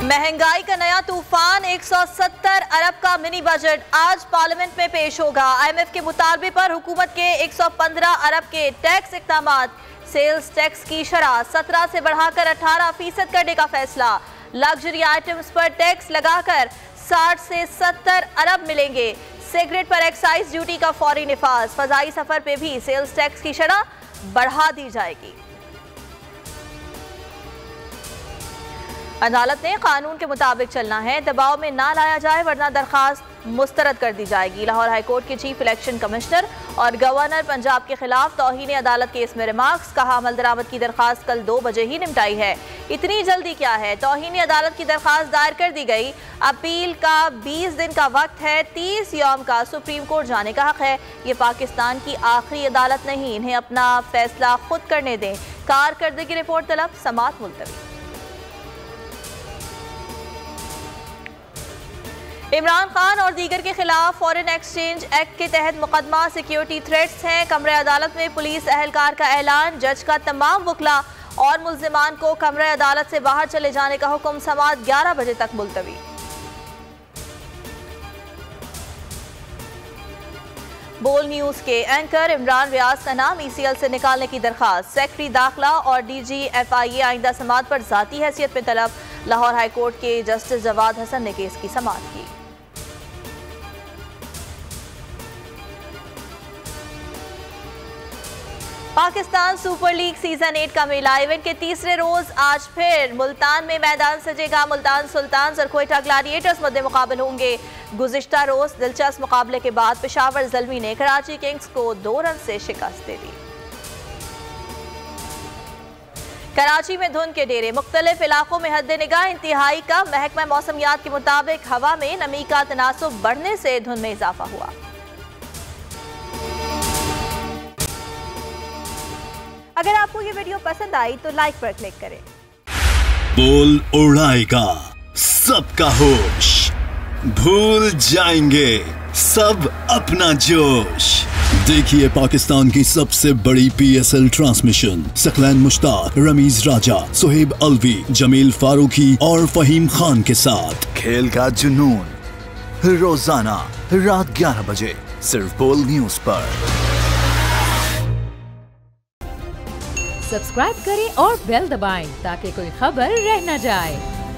महंगाई का नया तूफान 170 अरब का मिनी बजट आज पार्लियामेंट में पेश होगा। IMF के मुतालबे पर हुकूमत के 115 अरब के टैक्स इक़दामात। सेल्स टैक्स की शरह 17 से बढ़ाकर 18% करने का फैसला। लग्जरी आइटम्स पर टैक्स लगाकर 60 से 70 अरब मिलेंगे। सिगरेट पर एक्साइज ड्यूटी का फौरी निफाज। फजाई सफर पे भी सेल्स टैक्स की शरह बढ़ा दी जाएगी। अदालत ने कानून के मुताबिक चलना है, दबाव में ना लाया जाए वरना दरखास्त मुस्तरद कर दी जाएगी। लाहौर हाईकोर्ट के चीफ इलेक्शन कमिश्नर और गवर्नर पंजाब के खिलाफ तौहीन अदालत केस में रिमार्क्स। कहा, अमल दरामद की दरखास्त कल 2 बजे ही निपटाई है, इतनी जल्दी क्या है। तौहीन अदालत की दरखास्त दायर कर दी गई। अपील का 20 दिन का वक्त है। 30 यौम का सुप्रीम कोर्ट जाने का हक है। ये पाकिस्तान की आखिरी अदालत नहीं, इन्हें अपना फैसला खुद करने दें। कारकर्दगी रिपोर्ट तलब, समाअत मुलतवी। इमरान खान और दीगर के खिलाफ फॉरेन एक्सचेंज एक्ट के तहत मुकदमा सिक्योरिटी थ्रेट्स हैं। कमरे अदालत में पुलिस एहलकार का ऐलान। जज का तमाम वकला और मुल्जिमान को कमरे अदालत से बाहर चले जाने का हुक्म। समाअत 11 बजे तक मुलतवी। बोल न्यूज के एंकर इमरान रियाज का नाम ECL से निकालने की दरखास्त। सेक्रेटरी दाखिला और DG FIA आइंदा समाअत पर जाती हैसियत में तलब। लाहौर हाईकोर्ट के जस्टिस जवाद हसन ने केस की समाअत की। पाकिस्तान सुपर लीग सीजन 8 का मेला इवेंट के तीसरे रोज आज फिर मुल्तान में मैदान सजेगा। मुल्तान सुल्तान और क्वेटा ग्लैडिएटर्स मध्य मुकाबल होंगे। गुज़िश्ता रोज दिलचस्प मुकाबले के बाद पेशावर ज़ल्मी ने कराची किंग्स को 2 रन से शिकस्त दे दी। कराची में धुंध के डेरे, मुख्तलिफ इलाकों में हद निगाह इंतहाई का। महकमा मौसमियात के मुताबिक हवा में नमी का तनासुब बढ़ने से धुंध में इजाफा हुआ। अगर आपको ये वीडियो पसंद आई तो लाइक पर क्लिक करें। बोल उड़ाएगा सबका होश, भूल जाएंगे सब अपना जोश। देखिए पाकिस्तान की सबसे बड़ी PSL ट्रांसमिशन सकलैन मुश्ताक, रमीज राजा, सुहेब अलवी, जमील फारूकी और फहीम खान के साथ खेल का जुनून रोजाना रात 11 बजे सिर्फ बोल न्यूज पर। सब्सक्राइब करें और बेल दबाएं ताकि कोई खबर रह न जाए।